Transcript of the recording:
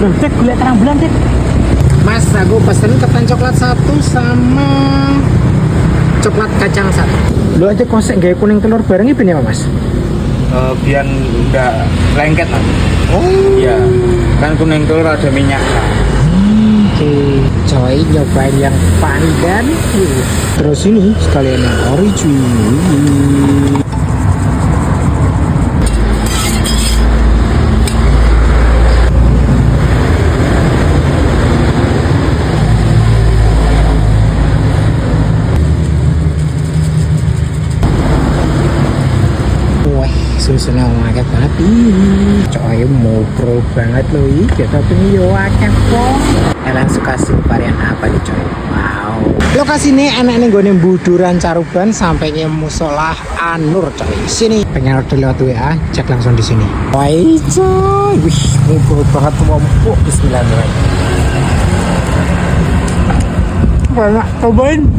Loh, Cek, lihat terang bulan, Cek. Mas, aku pesen ketan coklat 1 sama coklat kacang 1. Lu aja konsep gaya kuning telur bareng ini ya, Mas? Biar udah lengket lah. Oh. Iya. Kan kuning telur ada minyak. Oke, coy, nyobain yang pandan. Terus ini sekalian yang original. Susunan akeh banget ih. Coy mau pro banget loh ih. Kita pengen yo akeh kok. Kalian suka sih varian apa nih coy? Wow. Lokasi ini enak nih gue Buduran Caruban sampainya musola Anur coy. Sini pengen order lewat WA, cek langsung di sini. Woi coy, wih mau pro banget mau empuk. Bismillahirrahmanirrahim. Banyak cobain.